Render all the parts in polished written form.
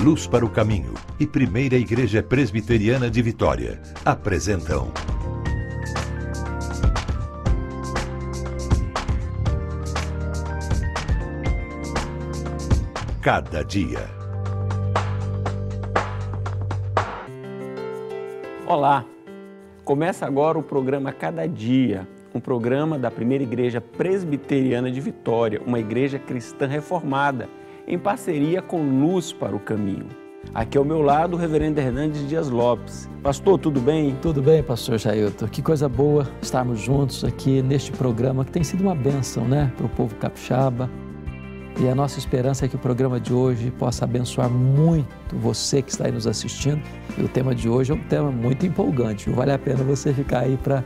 Luz para o Caminho e Primeira Igreja Presbiteriana de Vitória apresentam Cada Dia. Olá! Começa agora o programa Cada Dia, um programa da Primeira Igreja Presbiteriana de Vitória, uma igreja cristã reformada, em parceria com Luz para o Caminho. Aqui ao meu lado, o reverendo Hernandes Dias Lopes. Pastor, tudo bem? Tudo bem, pastor Jailton. Que coisa boa estarmos juntos aqui neste programa que tem sido uma bênção, né, para o povo capixaba. E a nossa esperança é que o programa de hoje possa abençoar muito você que está aí nos assistindo. E o tema de hoje é um tema muito empolgante. Vale a pena você ficar aí para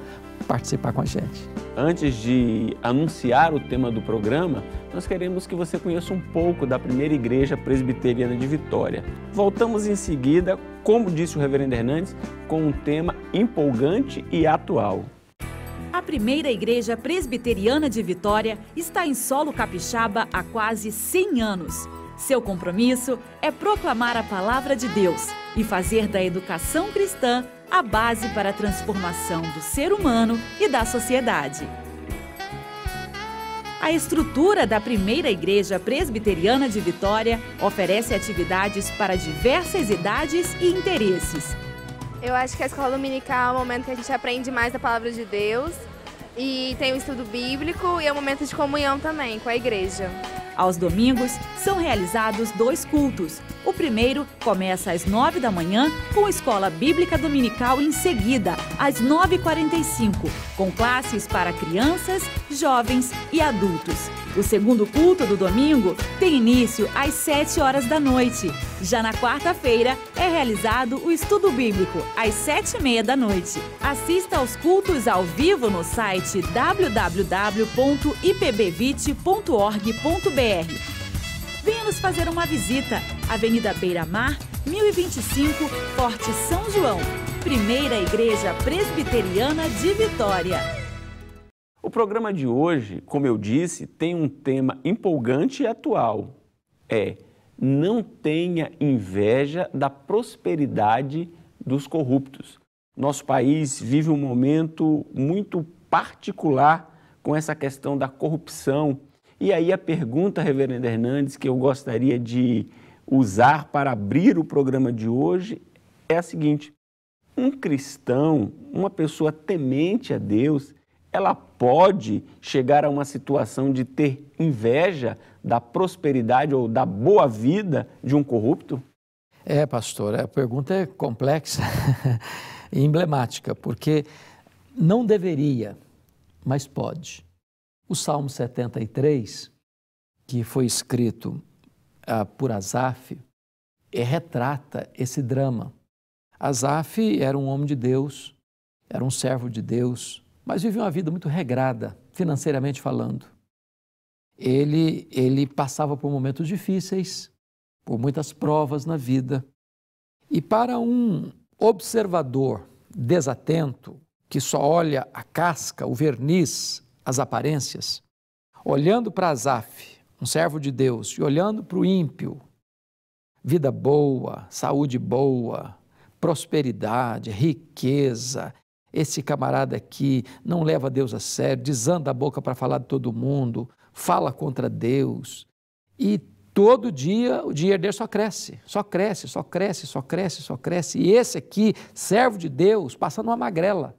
participar com a gente. Antes de anunciar o tema do programa, nós queremos que você conheça um pouco da Primeira Igreja Presbiteriana de Vitória. Voltamos em seguida, como disse o reverendo Hernandes, com um tema empolgante e atual. A Primeira Igreja Presbiteriana de Vitória está em solo capixaba há quase 100 anos. Seu compromisso é proclamar a palavra de Deus e fazer da educação cristã a base para a transformação do ser humano e da sociedade. A estrutura da Primeira Igreja Presbiteriana de Vitória oferece atividades para diversas idades e interesses. Eu acho que a escola dominical é o momento que a gente aprende mais a palavra de Deus e tem o estudo bíblico e é um momento de comunhão também com a igreja. Aos domingos, são realizados 2 cultos. O primeiro começa às 9 da manhã, com a Escola Bíblica Dominical em seguida, às 9h45, com classes para crianças, jovens e adultos. O segundo culto do domingo tem início às 7 horas da noite. Já na quarta-feira, é realizado o estudo bíblico, às 7h30 da noite. Assista aos cultos ao vivo no site www.ipbvite.org.br. Venha nos fazer uma visita, Avenida Beira Mar, 1025, Forte São João, Primeira Igreja Presbiteriana de Vitória. O programa de hoje, como eu disse, tem um tema empolgante e atual. Não tenha inveja da prosperidade dos corruptos. Nosso país vive um momento muito particular com essa questão da corrupção. E aí a pergunta, reverendo Hernandes, que eu gostaria de usar para abrir o programa de hoje é a seguinte: um cristão, uma pessoa temente a Deus, ela pode chegar a uma situação de ter inveja da prosperidade ou da boa vida de um corrupto? Pastor, a pergunta é complexa e emblemática, porque não deveria, mas pode. O Salmo 73, que foi escrito por Asaf, retrata esse drama. Asaf era um homem de Deus, era um servo de Deus, mas vivia uma vida muito regrada, financeiramente falando. Ele passava por momentos difíceis, por muitas provas na vida. E para um observador desatento, que só olha a casca, o verniz, as aparências, olhando para Asaf, um servo de Deus, e olhando para o ímpio, vida boa, saúde boa, prosperidade, riqueza, esse camarada aqui não leva Deus a sério, desanda a boca para falar de todo mundo, fala contra Deus, e todo dia o dinheiro dele só cresce, só cresce, só cresce, só cresce, só cresce, e esse aqui, servo de Deus, passando uma magrela.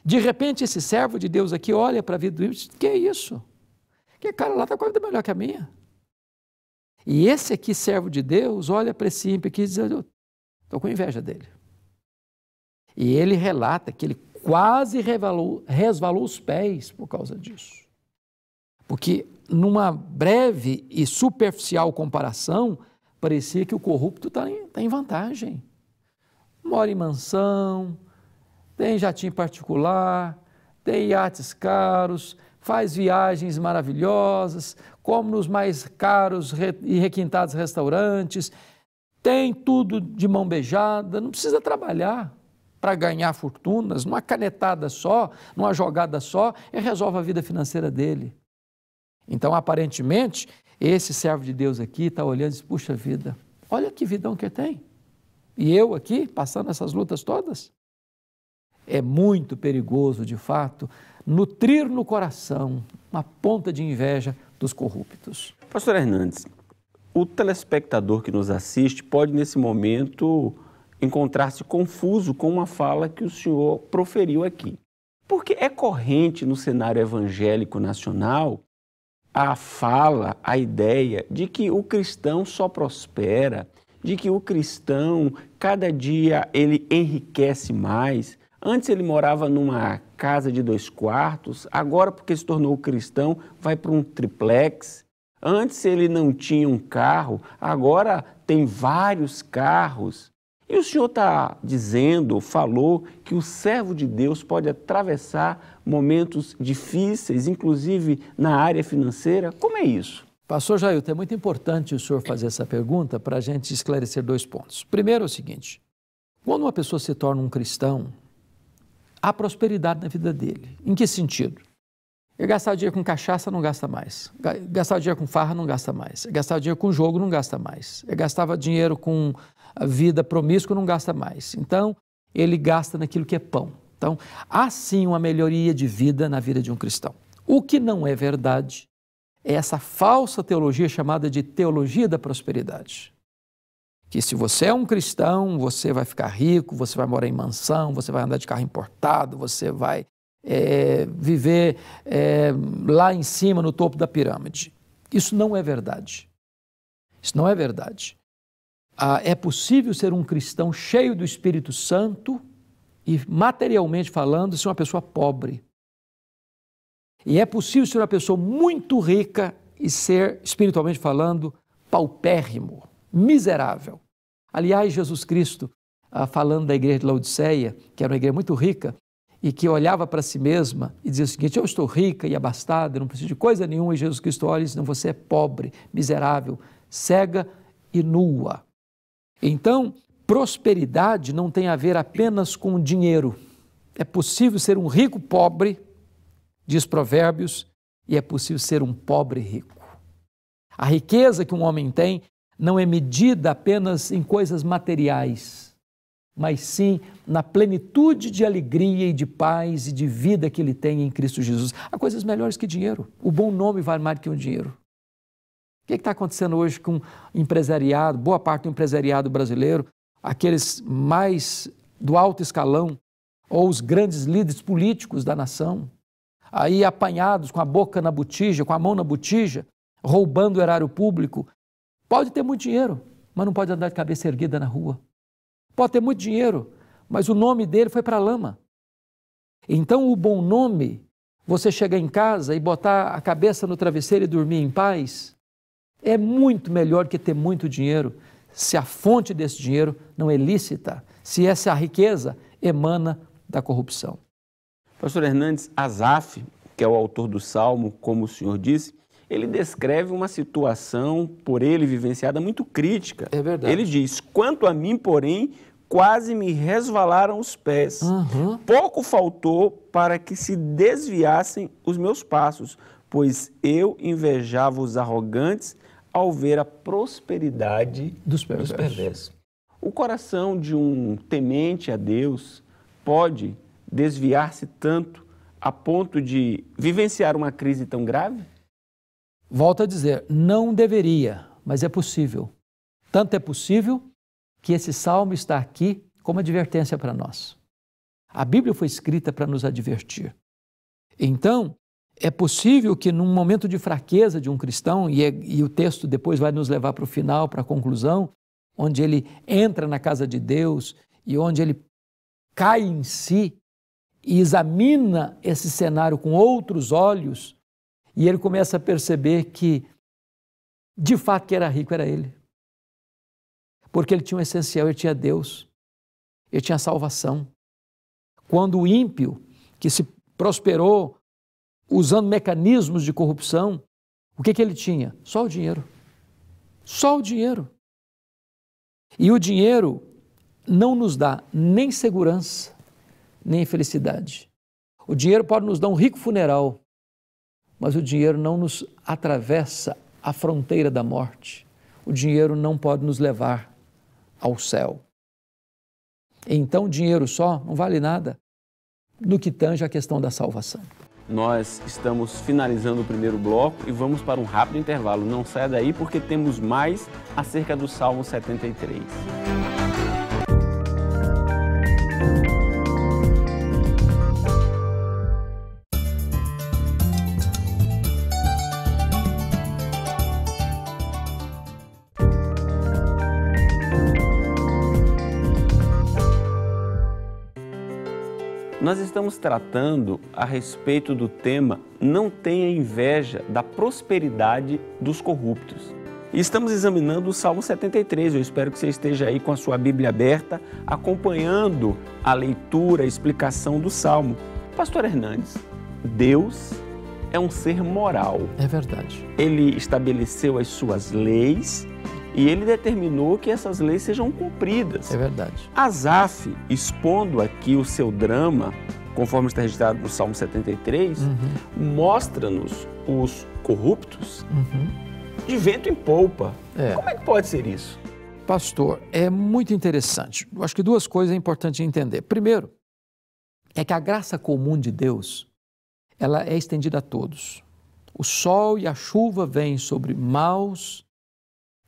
De repente, esse servo de Deus aqui olha para a vida do ímpio e diz: que é isso? Que cara lá está com a vida melhor que a minha. E esse aqui, servo de Deus, olha para esse ímpio aqui e diz: eu estou com inveja dele. E ele relata que ele quase resvalou os pés por causa disso. Porque numa breve e superficial comparação, parecia que o corrupto está em vantagem. Mora em mansão, tem jatinho particular, tem iates caros, faz viagens maravilhosas, come nos mais caros e requintados restaurantes, tem tudo de mão beijada, não precisa trabalhar para ganhar fortunas, numa canetada só, numa jogada só, ele resolve a vida financeira dele. Então, aparentemente, esse servo de Deus aqui está olhando e diz, puxa vida, olha que vidão que tem. E eu aqui, passando essas lutas todas. É muito perigoso, de fato, nutrir no coração uma ponta de inveja dos corruptos. Pastor Hernandes, o telespectador que nos assiste pode, nesse momento, encontrar-se confuso com uma fala que o senhor proferiu aqui. Porque é corrente no cenário evangélico nacional a fala, a ideia de que o cristão só prospera, de que o cristão, cada dia, ele enriquece mais. Antes ele morava numa casa de 2 quartos, agora, porque se tornou cristão, vai para um triplex. Antes ele não tinha um carro, agora tem vários carros. E o senhor está dizendo, falou, que o servo de Deus pode atravessar momentos difíceis, inclusive na área financeira. Como é isso? Pastor Jailton, é muito importante o senhor fazer essa pergunta para a gente esclarecer 2 pontos. Primeiro é o seguinte, quando uma pessoa se torna um cristão, há prosperidade na vida dele. Em que sentido? Ele gastar dinheiro com cachaça, não gasta mais. Gastar dinheiro com farra, não gasta mais. Gastar dinheiro com jogo, não gasta mais. Ele gastava dinheiro com a vida promíscua, não gasta mais. Então, ele gasta naquilo que é pão. Então, há sim uma melhoria de vida na vida de um cristão. O que não é verdade é essa falsa teologia chamada de teologia da prosperidade. Que se você é um cristão, você vai ficar rico, você vai morar em mansão, você vai andar de carro importado, você vai viver lá em cima, no topo da pirâmide. Isso não é verdade. Isso não é verdade. É possível ser um cristão cheio do Espírito Santo e, materialmente falando, ser uma pessoa pobre. E é possível ser uma pessoa muito rica e ser, espiritualmente falando, paupérrimo, miserável. Aliás, Jesus Cristo, falando da igreja de Laodiceia, que era uma igreja muito rica, e que olhava para si mesma e dizia o seguinte, eu estou rica e abastada, não preciso de coisa nenhuma, e Jesus Cristo olha e diz, não, você é pobre, miserável, cega e nua. Então, prosperidade não tem a ver apenas com dinheiro. É possível ser um rico pobre, diz Provérbios, e é possível ser um pobre rico. A riqueza que um homem tem não é medida apenas em coisas materiais, mas sim na plenitude de alegria e de paz e de vida que ele tem em Cristo Jesus. Há coisas melhores que dinheiro. O bom nome vale mais do que o dinheiro. O que está acontecendo hoje com o empresariado, boa parte do empresariado brasileiro, aqueles mais do alto escalão, ou os grandes líderes políticos da nação, aí apanhados com a boca na botija, com a mão na botija, roubando o erário público? Pode ter muito dinheiro, mas não pode andar de cabeça erguida na rua. Pode ter muito dinheiro, mas o nome dele foi para a lama. Então, o bom nome, você chegar em casa e botar a cabeça no travesseiro e dormir em paz, é muito melhor que ter muito dinheiro, se a fonte desse dinheiro não é lícita, se essa riqueza emana da corrupção. Pastor Hernandes, Asaf, que é o autor do Salmo, como o senhor disse, ele descreve uma situação, por ele vivenciada, muito crítica. É verdade. Ele diz, quanto a mim, porém, quase me resvalaram os pés. Pouco faltou para que se desviassem os meus passos, pois eu invejava os arrogantes ao ver a prosperidade dos perversos. O coração de um temente a Deus pode desviar-se tanto a ponto de vivenciar uma crise tão grave? Volto a dizer, não deveria, mas é possível. Tanto é possível que esse salmo está aqui como advertência para nós. A Bíblia foi escrita para nos advertir. Então, é possível que num momento de fraqueza de um cristão, e o texto depois vai nos levar para o final, para a conclusão, onde ele entra na casa de Deus e onde ele cai em si e examina esse cenário com outros olhos, e ele começa a perceber que, de fato, quem era rico era ele. Porque ele tinha o essencial, ele tinha Deus, ele tinha salvação. Quando o ímpio, que se prosperou usando mecanismos de corrupção, o que ele tinha? Só o dinheiro. Só o dinheiro. E o dinheiro não nos dá nem segurança, nem felicidade. O dinheiro pode nos dar um rico funeral, mas o dinheiro não nos atravessa a fronteira da morte. O dinheiro não pode nos levar ao céu. Então, o dinheiro só não vale nada no que tange a questão da salvação. Nós estamos finalizando o primeiro bloco e vamos para um rápido intervalo. Não saia daí porque temos mais acerca do Salmo 73. Nós estamos tratando a respeito do tema Não tenha inveja da prosperidade dos corruptos. E estamos examinando o Salmo 73. Eu espero que você esteja aí com a sua Bíblia aberta, acompanhando a leitura, a explicação do Salmo. Pastor Hernandes, Deus é um ser moral. É verdade. Ele estabeleceu as suas leis e ele determinou que essas leis sejam cumpridas. É verdade. Asaf, expondo aqui o seu drama, conforme está registrado no Salmo 73, mostra-nos os corruptos de vento em polpa. Como é que pode ser isso? Pastor, é muito interessante. Eu acho que duas coisas é importante entender. Primeiro, é que a graça comum de Deus, ela é estendida a todos. O sol e a chuva vêm sobre maus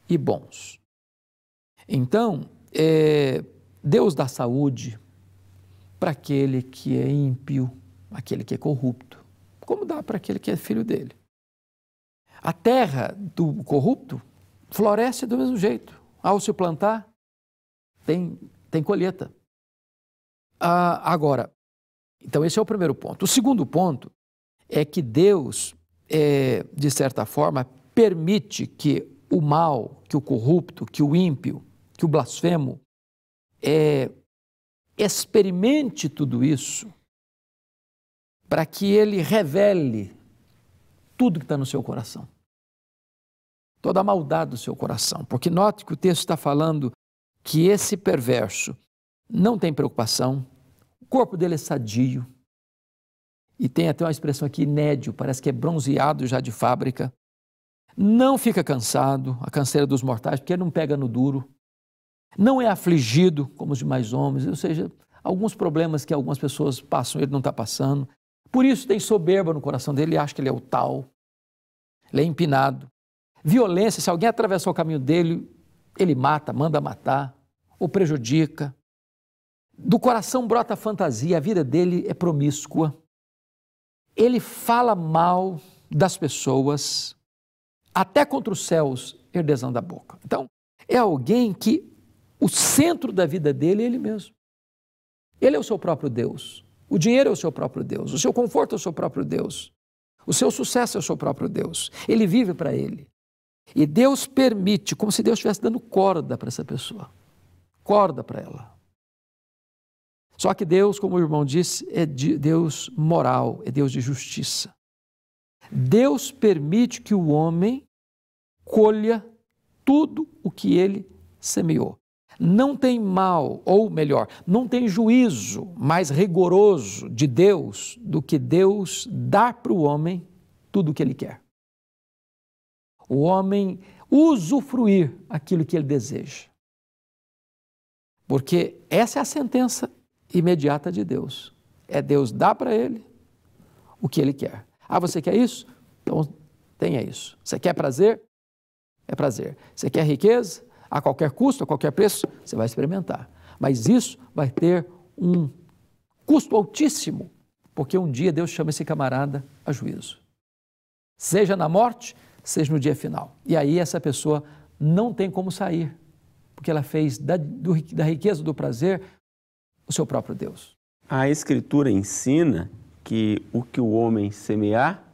e bons. Então, Deus dá saúde para aquele que é ímpio, aquele que é corrupto, como dá para aquele que é filho dele. A terra do corrupto floresce do mesmo jeito. Ao se plantar, tem colheita. Agora, então esse é o primeiro ponto. O segundo ponto é que Deus, de certa forma, permite que o mal, que o corrupto, que o ímpio, que o blasfemo, experimente tudo isso para que ele revele tudo que está no seu coração. Toda a maldade do seu coração. Porque note que o texto está falando que esse perverso não tem preocupação, o corpo dele é sadio, e tem até uma expressão aqui, nédio, parece que é bronzeado já de fábrica, não fica cansado, a canseira dos mortais, porque ele não pega no duro, não é afligido como os demais homens, ou seja, alguns problemas que algumas pessoas passam, ele não está passando. Por isso tem soberba no coração dele, ele acha que ele é o tal, ele é empinado. Violência, se alguém atravessar o caminho dele, ele mata, manda matar, ou prejudica. Do coração brota fantasia, a vida dele é promíscua. Ele fala mal das pessoas, até contra os céus ele desanda a boca. Então, é alguém que o centro da vida dele é ele mesmo. Ele é o seu próprio Deus. O dinheiro é o seu próprio Deus. O seu conforto é o seu próprio Deus. O seu sucesso é o seu próprio Deus. Ele vive para ele. E Deus permite, como se Deus estivesse dando corda para essa pessoa. Corda para ela. Só que Deus, como o irmão disse, é Deus moral, é Deus de justiça. Deus permite que o homem colha tudo o que ele semeou. Não tem mal, ou melhor, não tem juízo mais rigoroso de Deus do que Deus dar para o homem tudo o que ele quer. O homem usufruir aquilo que ele deseja. Porque essa é a sentença imediata de Deus. É Deus dar para ele o que ele quer. Você quer isso? Então tenha isso. Você quer prazer? É prazer. Você quer riqueza? A qualquer custo, a qualquer preço, você vai experimentar. Mas isso vai ter um custo altíssimo, porque um dia Deus chama esse camarada a juízo. Seja na morte, seja no dia final. E aí essa pessoa não tem como sair, porque ela fez da riqueza do prazer o seu próprio Deus. A Escritura ensina que o que o homem semear,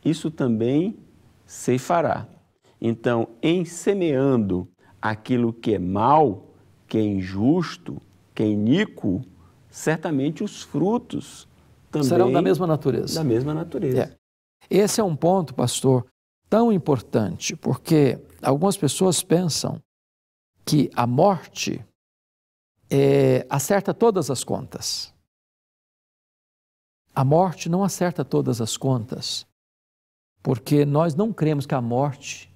isso também ceifará. Então, em semeando aquilo que é mal, que é injusto, que é iníquo, certamente os frutos também serão da mesma natureza. Da mesma natureza. Esse é um ponto, pastor, tão importante, porque algumas pessoas pensam que a morte acerta todas as contas. A morte não acerta todas as contas, Porque nós não cremos que a morte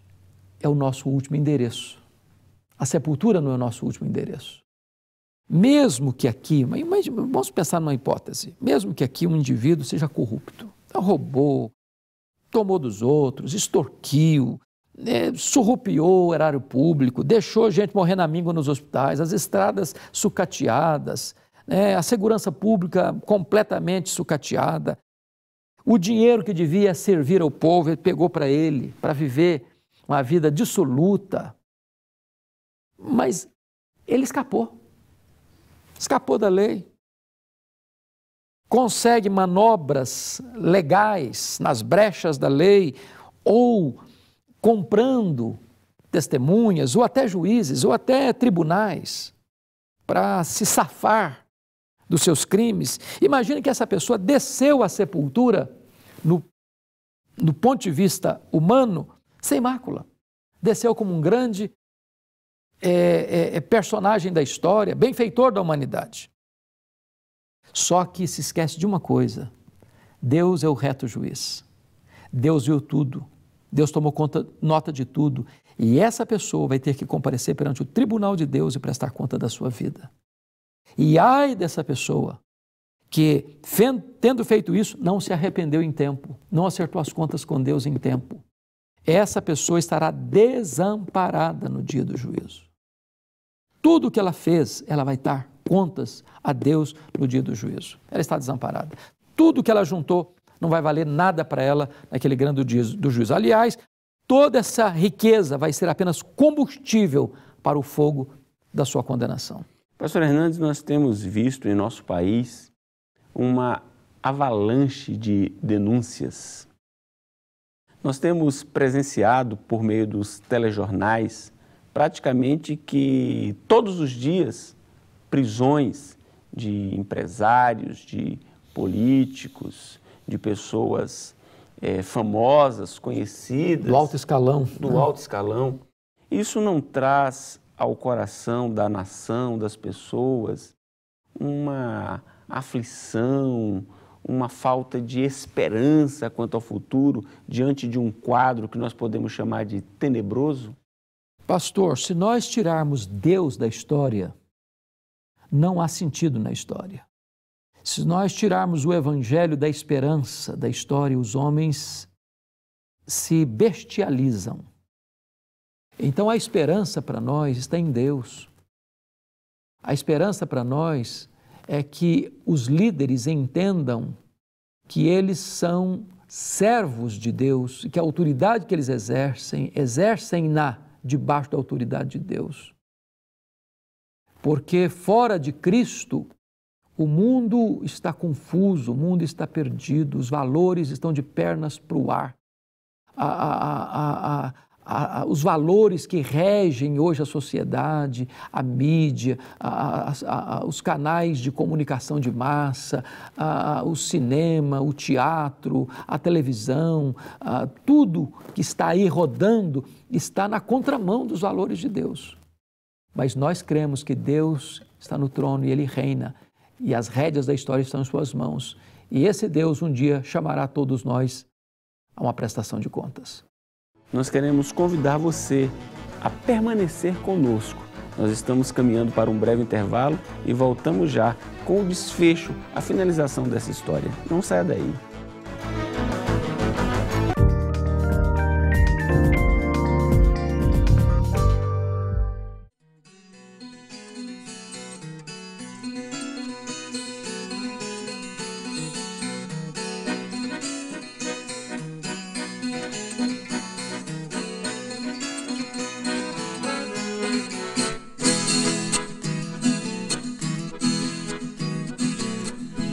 é o nosso último endereço. A sepultura não é o nosso último endereço. Mesmo que aqui, mas vamos pensar numa hipótese, mesmo que aqui um indivíduo seja corrupto, roubou, tomou dos outros, extorquiu, surrupiou o erário público, deixou gente morrer na míngua nos hospitais, as estradas sucateadas, a segurança pública completamente sucateada, o dinheiro que devia servir ao povo, ele pegou para ele, para viver uma vida dissoluta, mas ele escapou da lei, consegue manobras legais nas brechas da lei, ou comprando testemunhas, ou até juízes, ou até tribunais, para se safar dos seus crimes. Imagine que essa pessoa desceu à sepultura, no ponto de vista humano, sem mácula. Desceu como um grande personagem da história, benfeitor da humanidade. Só que se esquece de uma coisa: Deus é o reto juiz. Deus viu tudo, Deus tomou nota de tudo, e essa pessoa vai ter que comparecer perante o tribunal de Deus e prestar conta da sua vida. E ai dessa pessoa que, tendo feito isso, não se arrependeu em tempo, não acertou as contas com Deus em tempo. Essa pessoa estará desamparada no dia do juízo. Tudo o que ela fez, ela vai dar contas a Deus no dia do juízo. Ela está desamparada. Tudo o que ela juntou não vai valer nada para ela naquele grande dia do juízo. Aliás, toda essa riqueza vai ser apenas combustível para o fogo da sua condenação. Pastor Hernandes, nós temos visto em nosso país uma avalanche de denúncias. Nós temos presenciado, por meio dos telejornais, praticamente que todos os dias, prisões de empresários, de políticos, de pessoas famosas, conhecidas. Do alto escalão. Do alto escalão. Isso não traz ao coração da nação, das pessoas, uma aflição, uma falta de esperança quanto ao futuro, diante de um quadro que nós podemos chamar de tenebroso? Pastor, se nós tirarmos Deus da história, não há sentido na história. Se nós tirarmos o evangelho da esperança da história, os homens se bestializam. Então a esperança para nós está em Deus. A esperança para nós é que os líderes entendam que eles são servos de Deus e que a autoridade que eles exercem-na debaixo da autoridade de Deus. Porque fora de Cristo, o mundo está confuso, o mundo está perdido, os valores estão de pernas para o ar. Os valores que regem hoje a sociedade, a mídia, os canais de comunicação de massa, o cinema, o teatro, a televisão, tudo que está aí rodando está na contramão dos valores de Deus. Mas nós cremos que Deus está no trono e Ele reina, e as rédeas da história estão em suas mãos. E esse Deus um dia chamará todos nós a uma prestação de contas. Nós queremos convidar você a permanecer conosco. Nós estamos caminhando para um breve intervalo e voltamos já com o desfecho, a finalização dessa história. Não saia daí.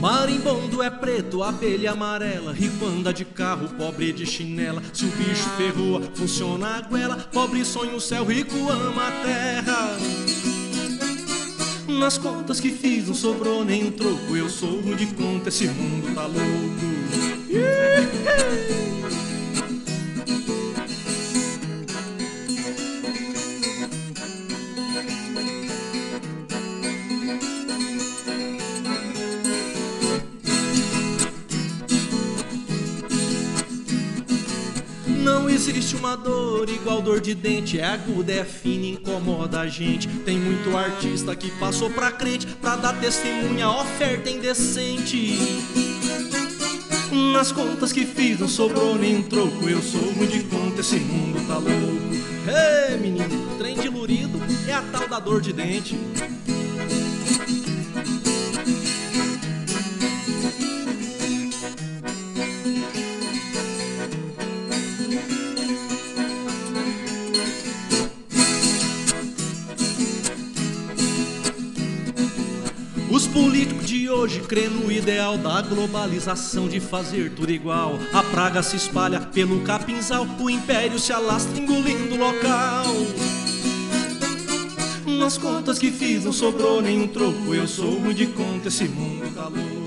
Marimbondo é preto, abelha amarela, rico anda de carro, pobre de chinela. Se o bicho ferroa, funciona a goela, pobre sonha o céu, rico ama a terra. Nas contas que fiz não sobrou nem um troco, eu sou ruim de conta, esse mundo tá louco. existe uma dor igual dor de dente, é aguda, é fina, incomoda a gente. Tem muito artista que passou pra crente, pra dar testemunha, oferta indecente. Nas contas que fiz não sobrou nem troco, eu sou ruim de conta, esse mundo tá louco. Ei, menino, trem dilurido é a tal da dor de dente. Os políticos de hoje crêem no ideal da globalização, de fazer tudo igual. A praga se espalha pelo capinzal, o império se alastra engolindo o local. Nas contas que fiz não sobrou nenhum troco, eu sou ruim de conta, esse mundo tá louco.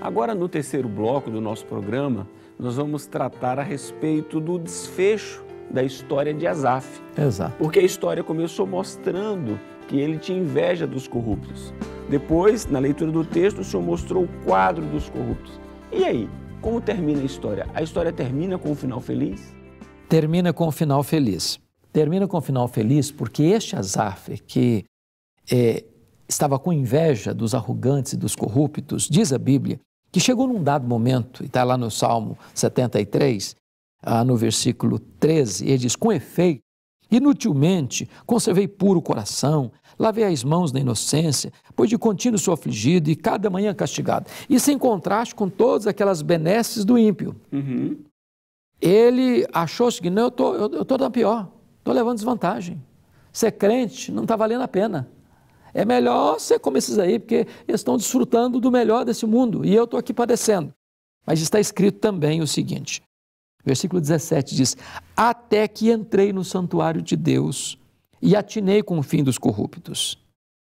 Agora, no terceiro bloco do nosso programa, nós vamos tratar a respeito do desfecho da história de Asaf. Exato. Porque a história começou mostrando que ele tinha inveja dos corruptos. Depois, na leitura do texto, o Senhor mostrou o quadro dos corruptos. E aí, como termina a história? A história termina com um final feliz? Termina com um final feliz. Termina com um final feliz porque este Asaf, que estava com inveja dos arrogantes e dos corruptos, diz a Bíblia, que chegou num dado momento, e está lá no Salmo 73, no versículo 13, ele diz, com efeito, inutilmente conservei puro o coração, lavei as mãos na inocência, pois de contínuo sou afligido e cada manhã castigado. Isso em contraste com todas aquelas benesses do ímpio. Uhum. Ele achou o seguinte, não, eu estou dando pior, estou levando desvantagem. Ser crente não está valendo a pena. É melhor ser como esses aí, porque eles estão desfrutando do melhor desse mundo e eu estou aqui padecendo. Mas está escrito também o seguinte, versículo 17 diz, até que entrei no santuário de Deus e atinei com o fim dos corruptos.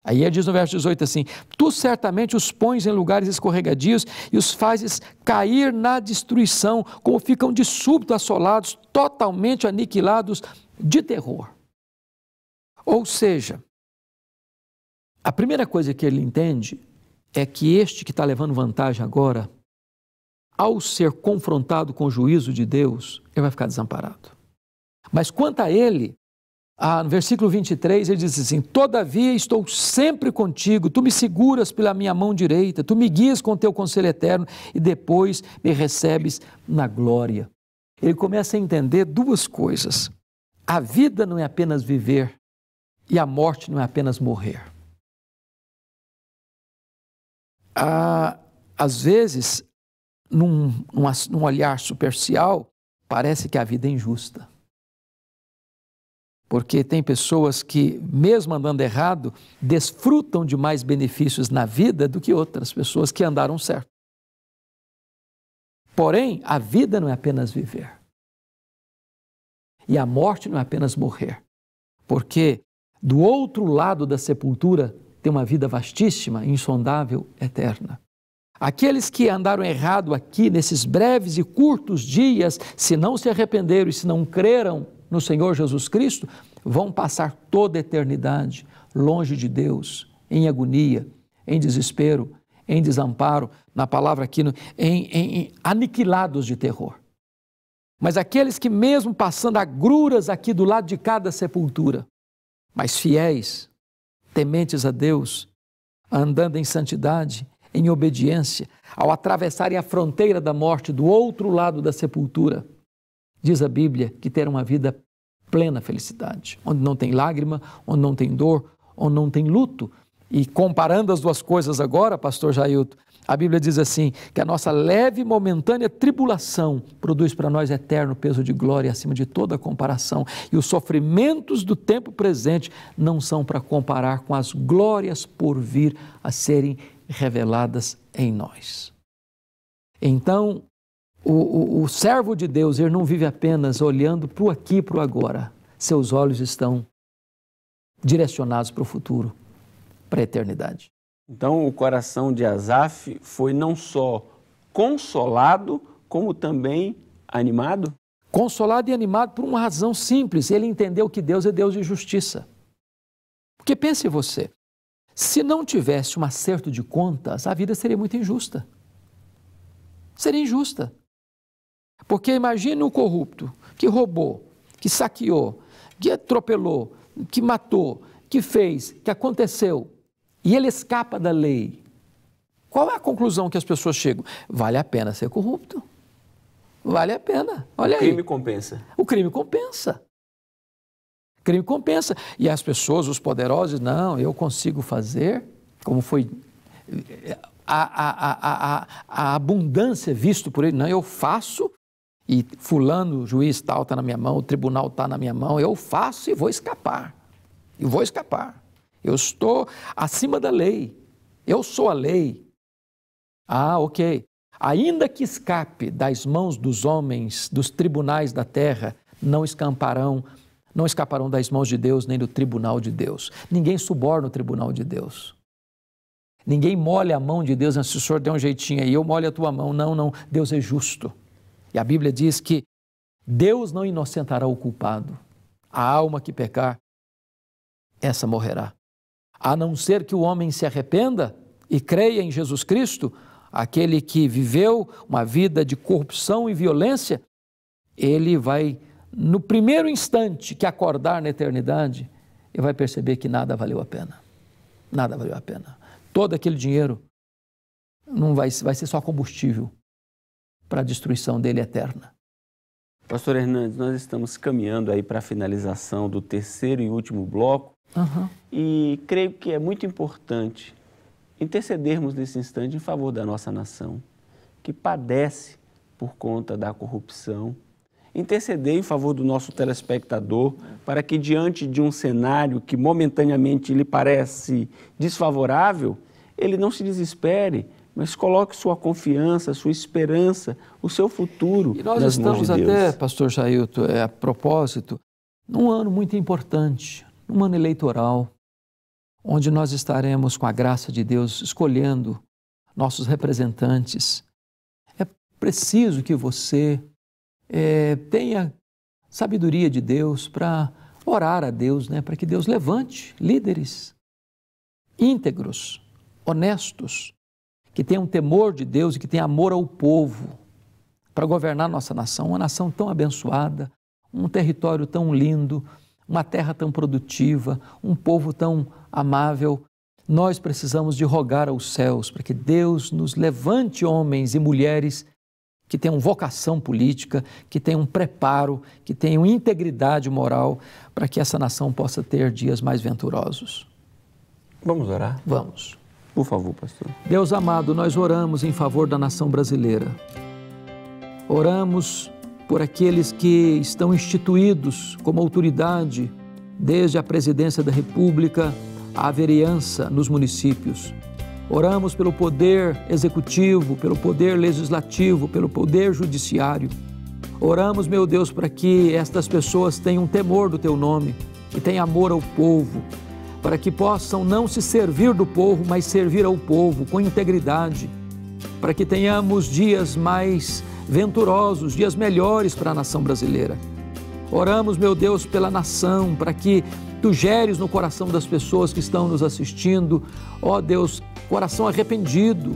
Aí ele diz no verso 18 assim, tu certamente os pões em lugares escorregadios e os fazes cair na destruição, como ficam de súbito assolados, totalmente aniquilados de terror. Ou seja, a primeira coisa que ele entende é que este que está levando vantagem agora, ao ser confrontado com o juízo de Deus, ele vai ficar desamparado. Mas quanto a ele, no versículo 23, ele diz assim, todavia estou sempre contigo, tu me seguras pela minha mão direita, tu me guias com teu conselho eterno e depois me recebes na glória. Ele começa a entender duas coisas. A vida não é apenas viver e a morte não é apenas morrer. Às vezes, num olhar superficial, parece que a vida é injusta. Porque tem pessoas que, mesmo andando errado, desfrutam de mais benefícios na vida do que outras pessoas que andaram certo. Porém, a vida não é apenas viver. E a morte não é apenas morrer. Porque do outro lado da sepultura tem uma vida vastíssima, insondável, eterna. Aqueles que andaram errado aqui, nesses breves e curtos dias, se não se arrependeram e se não creram no Senhor Jesus Cristo, vão passar toda a eternidade longe de Deus, em agonia, em desespero, em desamparo, na palavra aqui, aniquilados de terror. Mas aqueles que mesmo passando agruras aqui do lado de cada sepultura, mas fiéis, tementes a Deus, andando em santidade, em obediência, ao atravessarem a fronteira da morte do outro lado da sepultura, diz a Bíblia que terão uma vida plena felicidade, onde não tem lágrima, onde não tem dor, onde não tem luto. E comparando as duas coisas agora, pastor Jailton, a Bíblia diz assim, que a nossa leve e momentânea tribulação produz para nós eterno peso de glória acima de toda comparação. E os sofrimentos do tempo presente não são para comparar com as glórias por vir a serem reveladas em nós. Então, o servo de Deus, ele não vive apenas olhando para o aqui e para o agora. Seus olhos estão direcionados para o futuro, para a eternidade. Então, o coração de Asaf foi não só consolado, como também animado? Consolado e animado por uma razão simples. Ele entendeu que Deus é Deus de justiça. Porque pense você, Se não tivesse um acerto de contas, a vida seria muito injusta. Seria injusta. Porque imagine o corrupto que roubou, que saqueou, que atropelou, que matou, que fez, que aconteceu, e ele escapa da lei. Qual é a conclusão que as pessoas chegam? Vale a pena ser corrupto. Vale a pena. Olha aí. O crime compensa. O crime compensa. O crime compensa. E as pessoas, os poderosos, não, eu consigo fazer, como foi a abundância visto por ele, não, eu faço, e fulano, o juiz tal está na minha mão, o tribunal está na minha mão, eu faço e vou escapar. E vou escapar. Eu estou acima da lei. Eu sou a lei. Ah, ok. Ainda que escape das mãos dos homens, dos tribunais da terra, não escaparão das mãos de Deus, nem do tribunal de Deus. Ninguém suborna o tribunal de Deus. Ninguém molha a mão de Deus, se o Senhor der um jeitinho aí, eu molho a tua mão. Não, não, Deus é justo. E a Bíblia diz que Deus não inocentará o culpado. A alma que pecar, essa morrerá. A não ser que o homem se arrependa e creia em Jesus Cristo, aquele que viveu uma vida de corrupção e violência, ele vai, no primeiro instante que acordar na eternidade, ele vai perceber que nada valeu a pena. Nada valeu a pena. Todo aquele dinheiro não vai ser só combustível para a destruição dele eterna. Pastor Hernandes, nós estamos caminhando aí para a finalização do terceiro e último bloco. E creio que é muito importante intercedermos nesse instante em favor da nossa nação, que padece por conta da corrupção. Interceder em favor do nosso telespectador, para que diante de um cenário que momentaneamente lhe parece desfavorável, ele não se desespere, mas coloque sua confiança, sua esperança, o seu futuro nas mãos de Deus. E nós estamos até, pastor Jailton, a propósito, num ano muito importante, num ano eleitoral, onde nós estaremos, com a graça de Deus, escolhendo nossos representantes. É preciso que você tenha sabedoria de Deus para orar a Deus, né? Para que Deus levante líderes íntegros, honestos, que tenham temor de Deus e que tenham amor ao povo, para governar nossa nação, uma nação tão abençoada, um território tão lindo, uma terra tão produtiva, um povo tão amável. Nós precisamos de rogar aos céus para que Deus nos levante homens e mulheres que tenham vocação política, que tenham preparo, que tenham integridade moral, para que essa nação possa ter dias mais venturosos. Vamos orar? Vamos. Por favor, pastor. Deus amado, nós oramos em favor da nação brasileira. Oramos por aqueles que estão instituídos como autoridade, desde a presidência da República à vereança nos municípios. Oramos pelo poder executivo, pelo poder legislativo, pelo poder judiciário. Oramos, meu Deus, para que estas pessoas tenham temor do Teu nome e tenham amor ao povo, para que possam não se servir do povo, mas servir ao povo com integridade, para que tenhamos dias mais venturosos, dias melhores para a nação brasileira. Oramos, meu Deus, pela nação, para que Tu geres no coração das pessoas que estão nos assistindo, ó Deus, coração arrependido,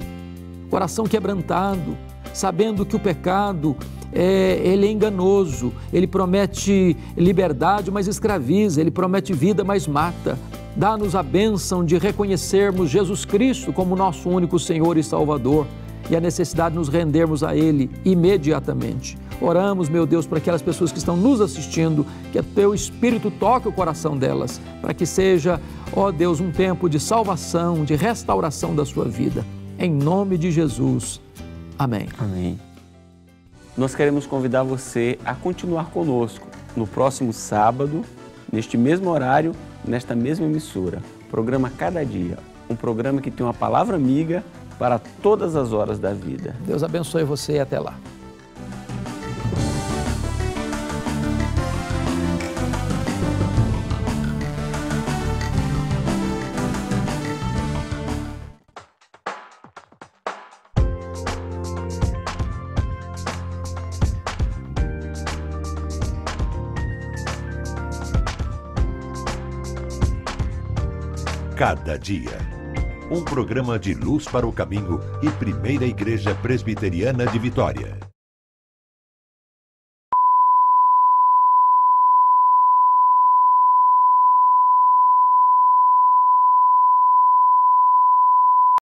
coração quebrantado, sabendo que o pecado ele é enganoso, ele promete liberdade, mas escraviza, ele promete vida, mas mata. Dá-nos a bênção de reconhecermos Jesus Cristo como nosso único Senhor e Salvador e a necessidade de nos rendermos a Ele imediatamente. Oramos, meu Deus, para aquelas pessoas que estão nos assistindo, que o Teu Espírito toque o coração delas, para que seja, ó Deus, um tempo de salvação, de restauração da sua vida. Em nome de Jesus. Amém. Amém. Nós queremos convidar você a continuar conosco no próximo sábado, neste mesmo horário, nesta mesma emissora. Programa Cada Dia, um programa que tem uma palavra amiga para todas as horas da vida. Deus abençoe você e até lá. cada dia. Um programa de luz para o caminho e Primeira Igreja Presbiteriana de Vitória.